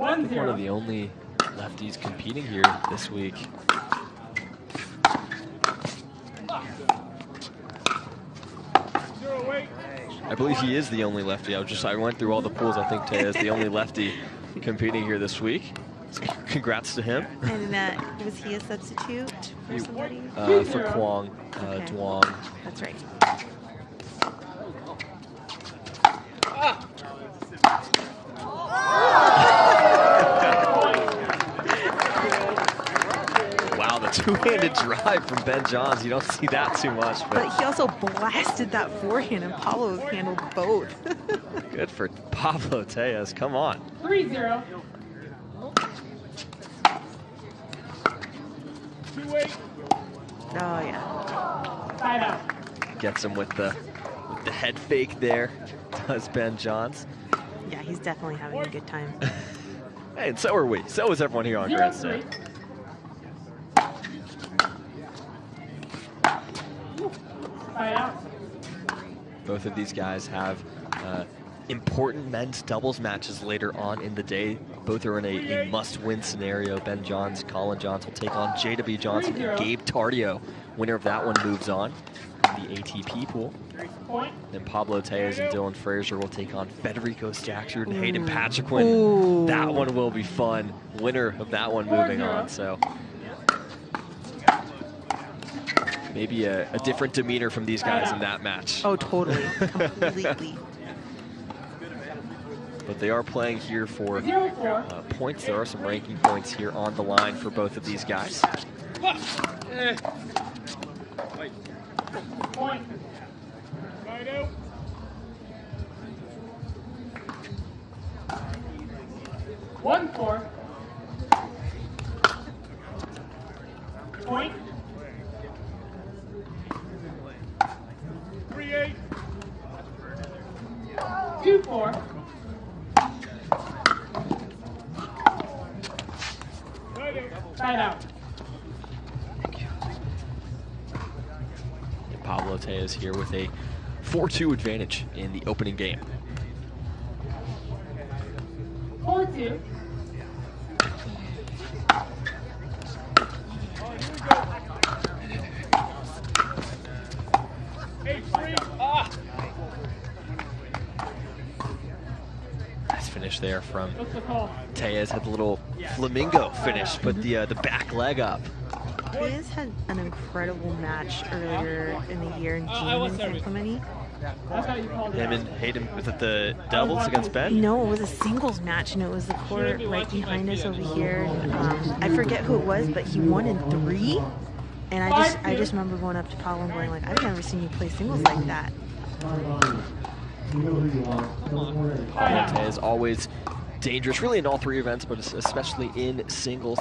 I think one of the only lefties competing here this week. I believe he is the only lefty. I went through all the pools. I think Tellez is the only lefty competing here this week. So congrats to him. And was he a substitute for somebody? For Kwong, Okay. Duong. That's right. Wow, the two-handed drive from Ben Johns. You don't see that too much. But he also blasted that forehand, and Pablo handled both. Good for Pablo Tellez. Come on. 3-0. Oh, yeah. Side out. Gets him with the head fake there, does Ben Johns. Yeah, he's definitely having a good time. Hey, and so are we. So is everyone here on Grandstand. Side out. Both of these guys have important men's doubles matches later on in the day. Both are in a must-win scenario. Ben Johns, Colin Johns will take on J.W. Johnson and Gabe Tardio. Winner of that one moves on in the ATP pool. Then Pablo Tellez and Dylan Fraser will take on Federico Staxford and Hayden Patriquin. That one will be fun. Winner of that one moving on. So maybe a different demeanor from these guys in that match. Oh, totally. Completely. But they are playing here for points. There are some ranking points here on the line for both of these guys. Point. 1-4. Point. 3-8. 2-4. Side out. And Pablo Tellez here with a 4-2 advantage in the opening game. 4-2. Nice finish there from Tellez. Had the little flamingo finish, put the back leg up. Tellez had an incredible match earlier in the year in June in San Clemente. Him and Hayden, was it the doubles against Ben? No, it was a singles match, and it was the court right behind us over here. And, I forget who it was, but he won in 3. And I just remember going up to Pablo and going like, I've never seen you play singles like that. Pablo Tellez always dangerous, really in all 3 events, but especially in singles.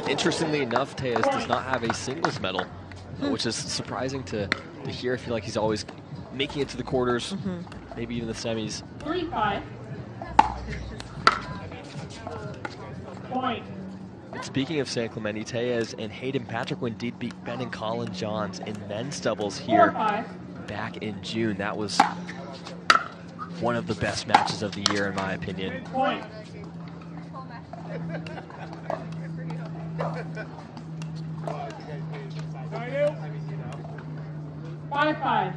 Interestingly enough, Tellez does not have a singles medal, which is surprising to hear. I feel like he's always making it to the quarters, maybe even the semis. 3-5. Point. Speaking of San Clemente, Tellez and Hayden Patriquin did beat Ben and Colin Johns in men's doubles here back in June. That was one of the best matches of the year, in my opinion. Point. 5-5.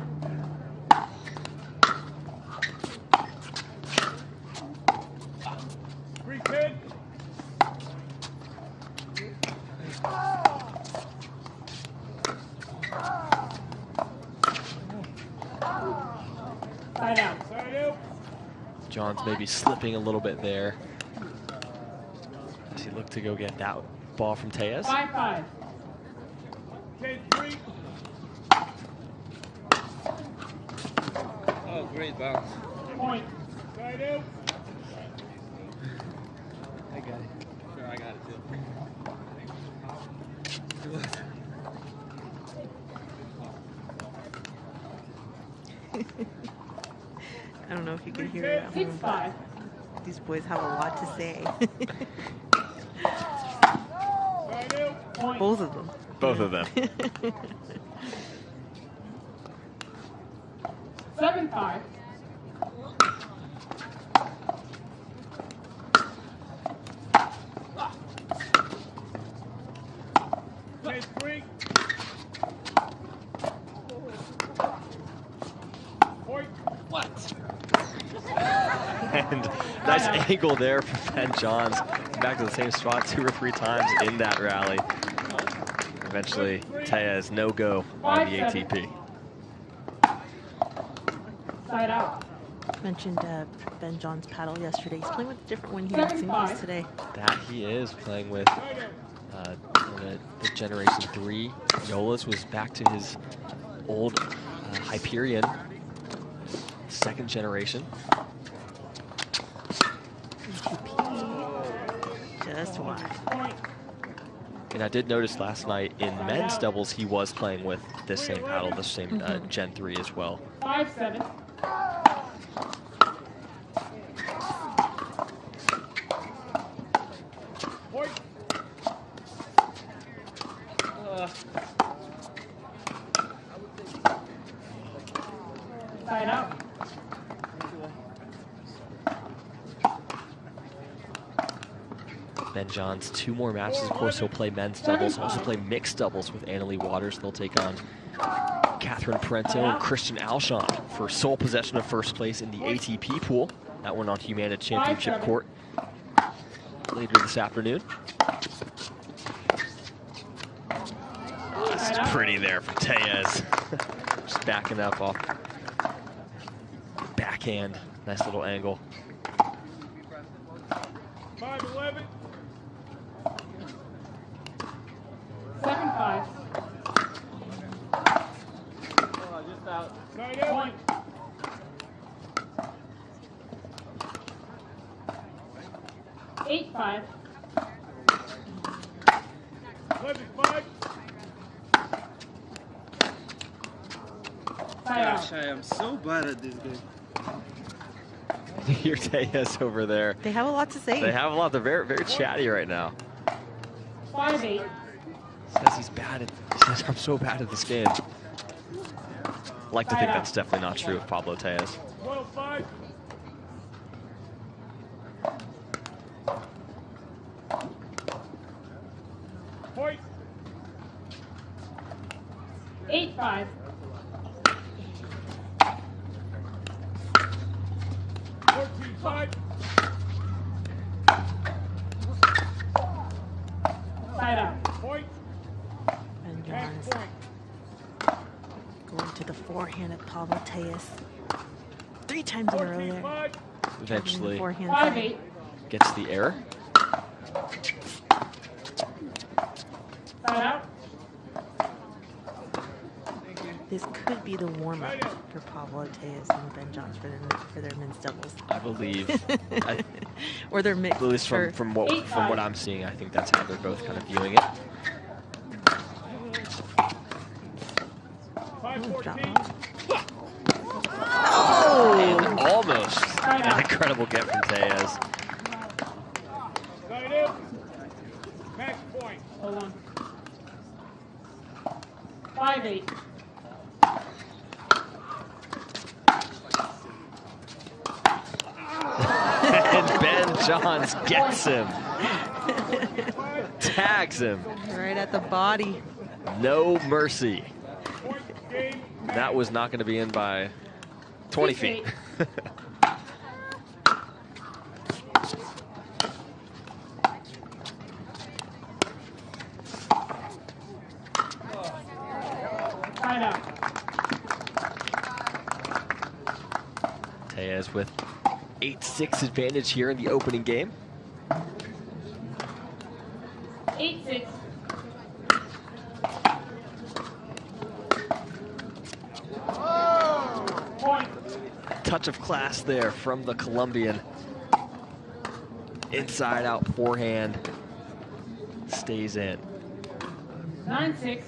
Side out. Johns maybe slipping a little bit there as he looked to go get that ball from Tellez. 5-5. 10-3. Oh, great bounce. Point. Side out. I got it. Sure, I got it too. I don't know if you can hear it at home, but these boys have a lot to say. point. Both of them. Both of them. 7-5. And nice angle there for Ben Johns. Back to the same spot 2 or 3 times in that rally. Eventually, Tellez no-go on the ATP. Side out. Mentioned Ben Johns' paddle yesterday. He's playing with a different one here in singles today. That he is playing with the Generation 3. Yolas was back to his old Hyperion, 2nd generation. Just wide. And I did notice last night in men's doubles, he was playing with this same paddle, the same Gen 3 as well. 5-7. Side out. Ben Johns, 2 more matches. Of course, he'll play men's doubles, also play mixed doubles with Annalie Waters. They'll take on Catherine Parento and Christian Alshon for sole possession of 1st place in the ATP pool. That one on Humana Championship Court later this afternoon. Oh, this is pretty there for Tellez. Just backing up off backhand. Nice little angle. 5-11. 7-5. Just out. Point. 8-5. 11-5. Gosh, I am so bad at this game. Hear Tellez over there. They have a lot to say. They have a lot. They're very, very chatty right now. 5-8. Says he's bad at. He says I'm so bad at this game. Like to think that's definitely not true of Pablo Tellez. 12-5. Point. 8-5. 14-5. Side out. Point. Ben Johns going to the forehand of Pablo Tellez. 3 times in a row there. 14-5. Eventually Forehand. 5-8. gets the error. Side out. This could be the warm-up for Pablo Tellez and Ben Johns for their men's doubles. I believe. Or their mixed. At least for- from what I'm seeing, I think that's how they're both kind of viewing it. 5-14. And almost an incredible get from Tellez. Side out. Match point. Hold on. 5-8. And Ben Johns gets him. Tags him. Right at the body. No mercy. That was not going to be in by 20 feet. Side out. Tellez with 8-6 advantage here in the opening game. 8-6. Point. Touch of class there from the Colombian. Inside out forehand. Stays in. 9-6.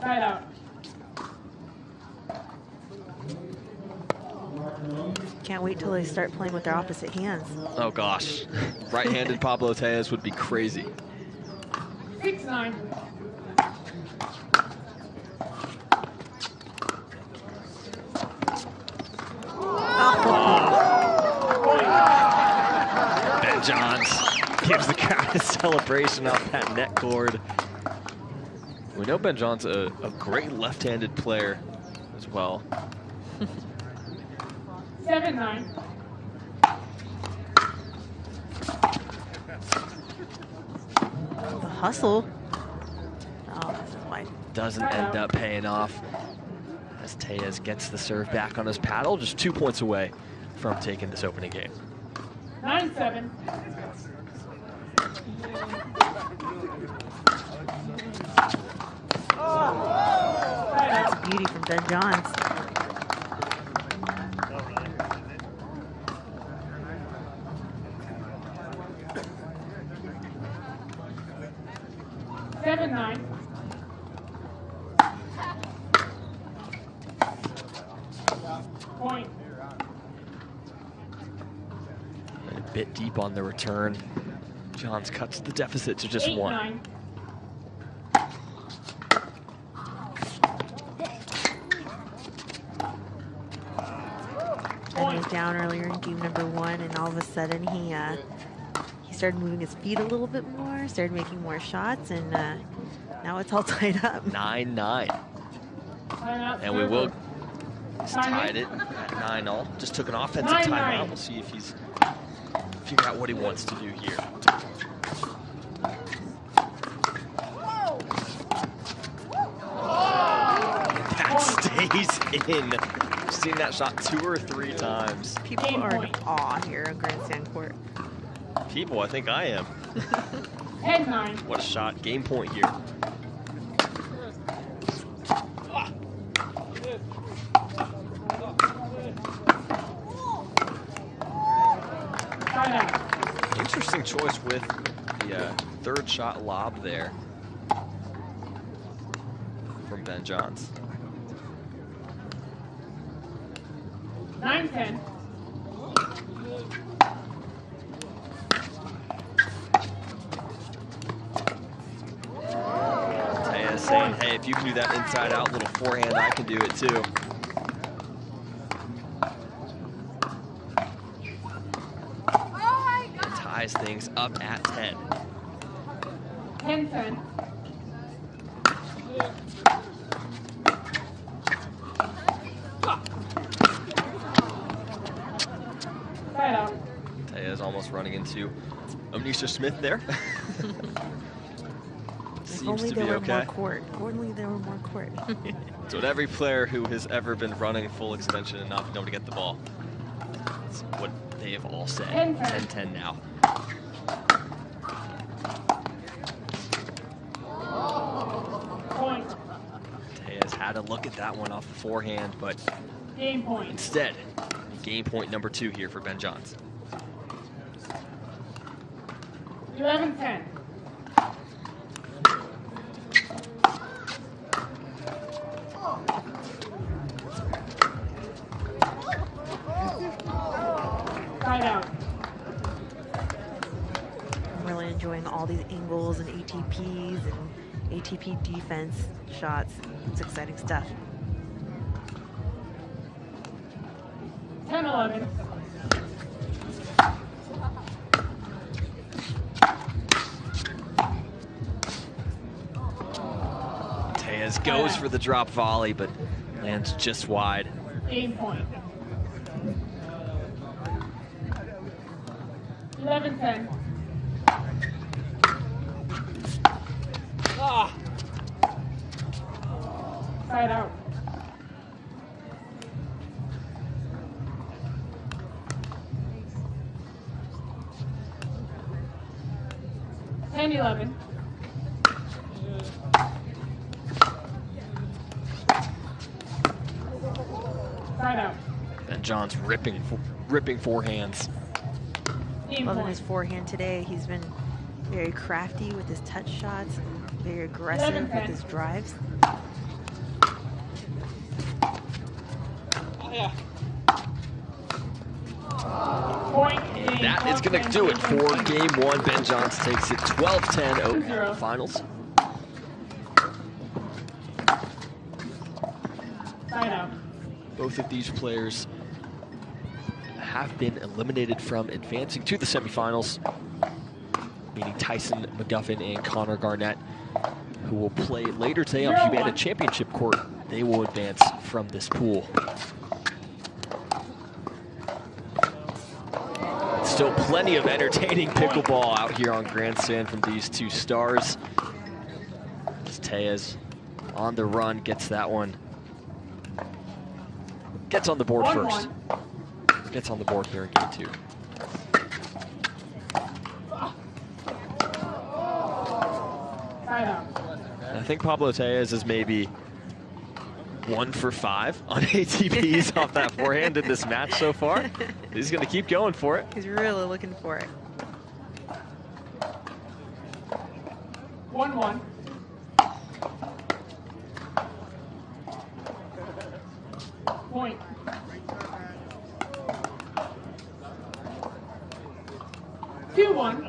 Side out. can't wait till they start playing with their opposite hands. Oh gosh, right-handed Pablo Tellez would be crazy. 6-9. Ben Johns gives the crowd a celebration off that net cord. We know Ben Johns a great left-handed player as well. 7-9. The hustle. Oh, that's wide. Doesn't end up paying off as Tellez gets the serve back on his paddle, just 2 points away from taking this opening game. 9-7. That's a beauty from Ben Johns. Point. And a bit deep on the return. Johns cuts the deficit to just 1. 8-9. Ben was down earlier in game number 1, and all of a sudden he started moving his feet a little bit more, started making more shots, and now it's all tied up. 9-9. And we will. He's tied it at 9-all. Just took an offensive 9-9. timeout. We'll see if he's figure out what he wants to do here. That stays in. I've seen that shot 2 or 3 times. People Game are in point. awe here on Grandstand Court. People, I think I am. 10-9. What a shot. Game point here. Timeout. Interesting choice with the third shot lob there from Ben Johns. 9-10. Tellez saying, hey, if you can do that inside out little forehand, I can do it too. And ties things up at 10. 10-10. Timeout. Tellez almost running into Amnesia Smith there. If Seems only to there be were okay. more court. If only there were more court. So what every player who has ever been running full extension and not been able to get the ball, that's what they have all said. 10-10 now. Point. Tellez had a look at that one off the forehand, but Game point. instead, game point number 2 here for Ben Johns. 11-10. Timeout. I'm really enjoying all these angles and ATPs and ATP defense shots. It's exciting stuff. 10-11. Tellez goes for the drop volley, but lands just wide. Game point. 11-10. Side out. Ten 11. Side out. Ben Johns ripping forehands. Game Loving point. his forehand today. He's been very crafty with his touch shots, very aggressive 11-10. with his drives. Point. And that is going to do it for game one. Ben Johns takes it 12-10 over the finals. Side out. Both of these players have been eliminated from advancing to the semifinals, meaning Tyson McGuffin and Connor Garnett, who will play later today on Humana Championship Court. They will advance from this pool. Still plenty of entertaining pickleball out here on Grandstand from these two stars. As Tellez on the run, gets that one. Gets on the board first. Gets on the board here in game two. And I think Pablo Tellez is maybe 1 for 5 on ATPs off that forehand in this match so far. He's going to keep going for it. He's really looking for it. 1-1. Point. Two, 1.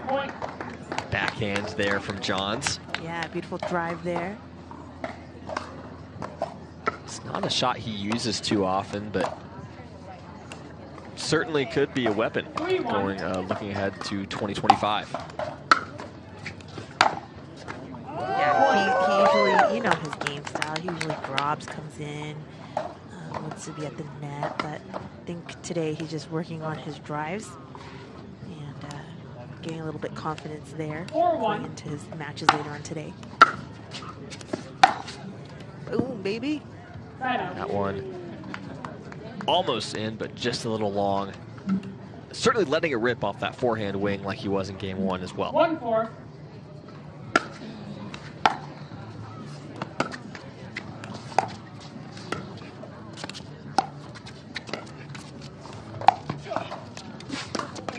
Point. Backhand there from Johns. Yeah, beautiful drive there. It's not a shot he uses too often, but certainly could be a weapon going looking ahead to 2025. Yeah, he usually, you know his game style. He usually grabs, comes in, wants to be at the net, but I think today he's just working on his drives and getting a little bit confidence there going into his matches later on today. Boom, baby. That one almost in, but just a little long. Certainly letting it rip off that forehand wing like he was in game one as well. 1-4.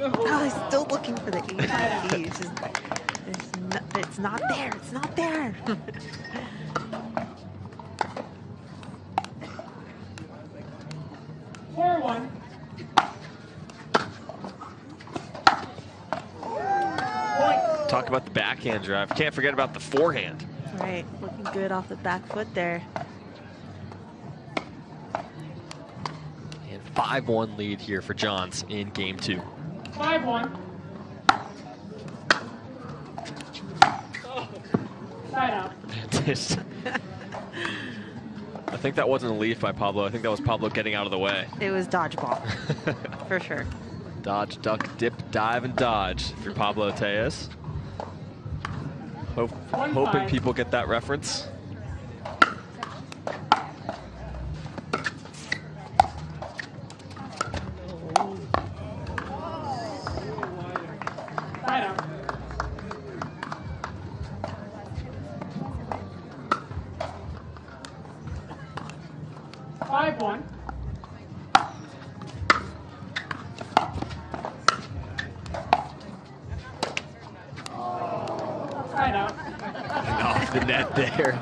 Oh, he's still looking for the ATP. It's just, it's not there. It's not there. 4-1. Talk about the backhand drive. Can't forget about the forehand. Right, looking good off the back foot there. And 5-1 lead here for Johns in game two. 5-1. Side out. I think that wasn't a leaf by Pablo. I think that was Pablo getting out of the way. It was dodgeball, for sure. Dodge, duck, dip, dive, and dodge for Pablo Tellez. Hoping people get that reference. Side out. 5-1. Side out. And off the net there.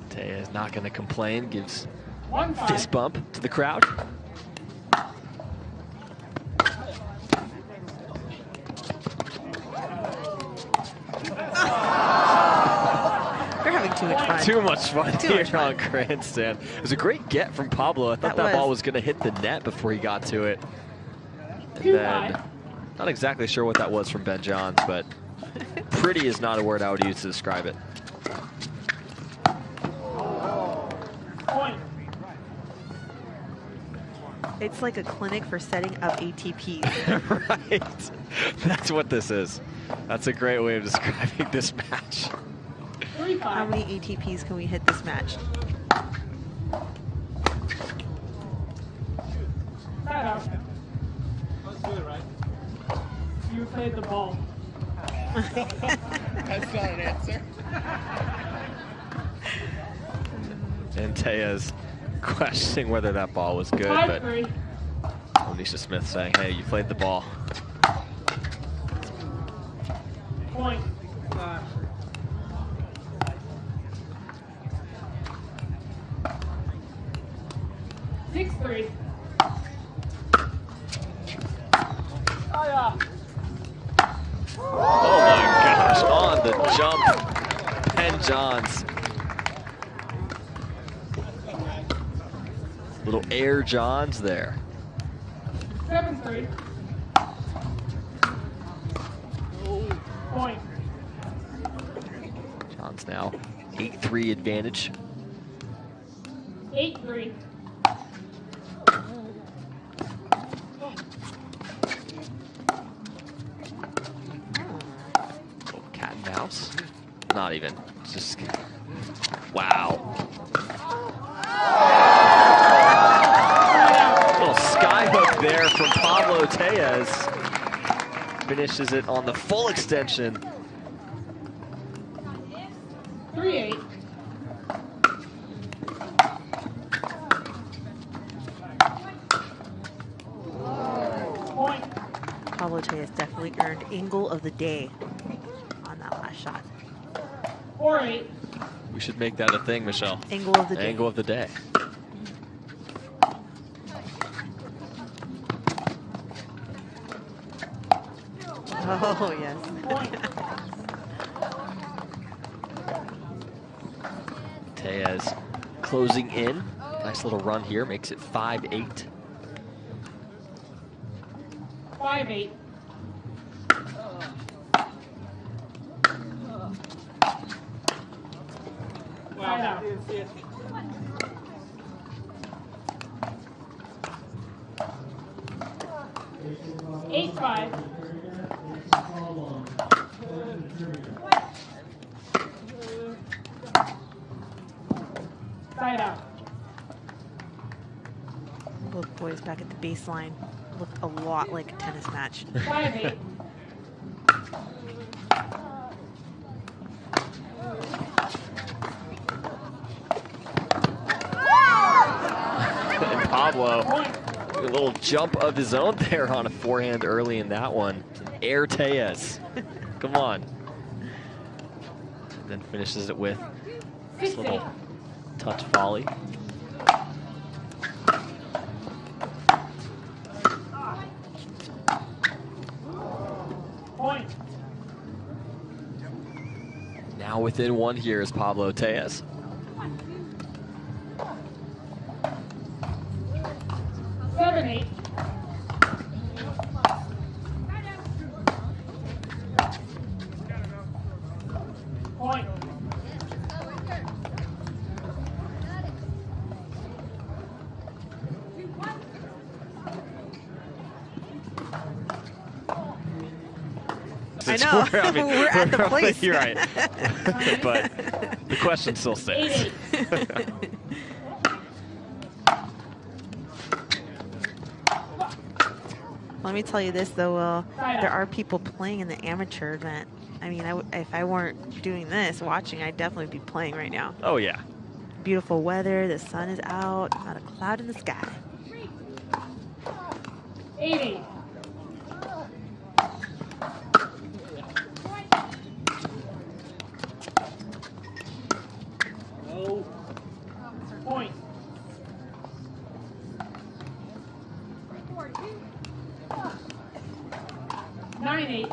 Tellez not going to complain. Gives 1-5. fist bump to the crowd. Too much fun here on Grandstand. It was a great get from Pablo. I thought that ball was going to hit the net before he got to it. And then, not exactly sure what that was from Ben Johns, but pretty is not a word I would use to describe it. Point. It's like a clinic for setting up ATPs. Right. That's what this is. That's a great way of describing this match. 3-5. How many ATPs can we hit this match? Side out. You played the ball. That's not an answer. And Tellez questioning whether that ball was good, but 5-3. Alicia Smith saying, hey, you played the ball. Point. 6-3. Oh, yeah. Oh my gosh, on the jump, Ben Johns. Little air Johns there. 7-3. Point. Johns now 8-3 advantage. 8-3. Little cat and mouse. Not even. Just wow. Little skyhook there from Pablo Tellez. Finishes it on the full extension. 3-8. Point. Pablo Tellez definitely earned angle of the day on that last shot. 4-8. We should make that a thing, Michelle. Angle of the day. Angle of the day. Oh, yes. Point. Tellez closing in. Nice little run here, makes it 5-8. 5-8. Side out. 8-5. Side out. Both boys back at the baseline look a lot like a tennis match. 5-8. And Pablo, Point. a little jump of his own there on a forehand early in that one. Air Tellez. Come on. And then finishes it with this little 6-8. touch volley. Point. Now within one here is Pablo Tellez. 7-8. Point. I know. We're at the probably- place. You're right. But the question still stands. 8-8. Let me tell you this, though, Will. There are people playing in the amateur event. I mean, if I weren't doing this, watching, I'd definitely be playing right now. Oh, yeah. Beautiful weather. The sun is out. Not a cloud in the sky. 8-8. Point. Nine, 8.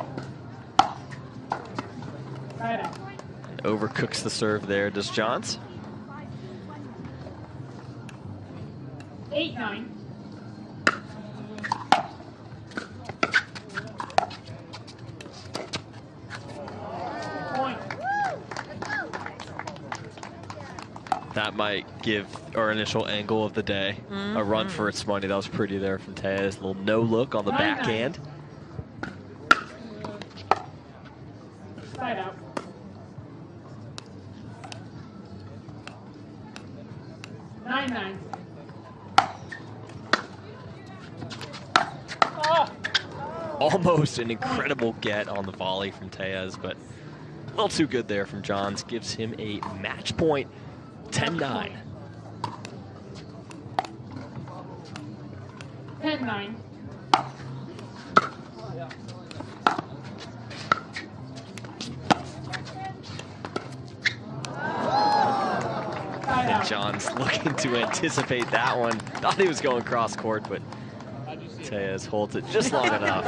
Side out. Overcooks the serve there, does Johns. 8-9. Point. That might give our initial angle of the day a run for its money. That was pretty there from Tellez. A little no look on the 9-9. backhand. Side out. Nine. Almost an incredible get on the volley from Tellez, but a little too good there from Johns. Gives him a match point, 10-9. 10-9. Side out. Johns looking to anticipate that one. Thought he was going cross court, but Tellez holds it just long enough.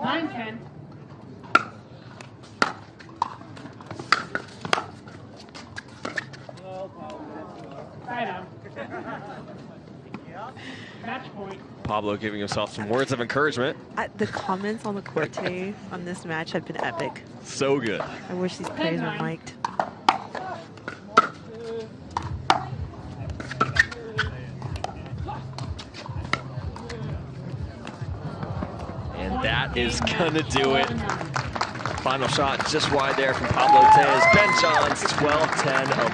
9-10. Side out. Match point. Pablo giving himself some words of encouragement. The comments on the court today on this match have been epic. So good. I wish these players were 10-9. mic'd. And that is gonna do it. Final shot just wide there from Pablo Tellez. Ben Johns, 12-10, 11.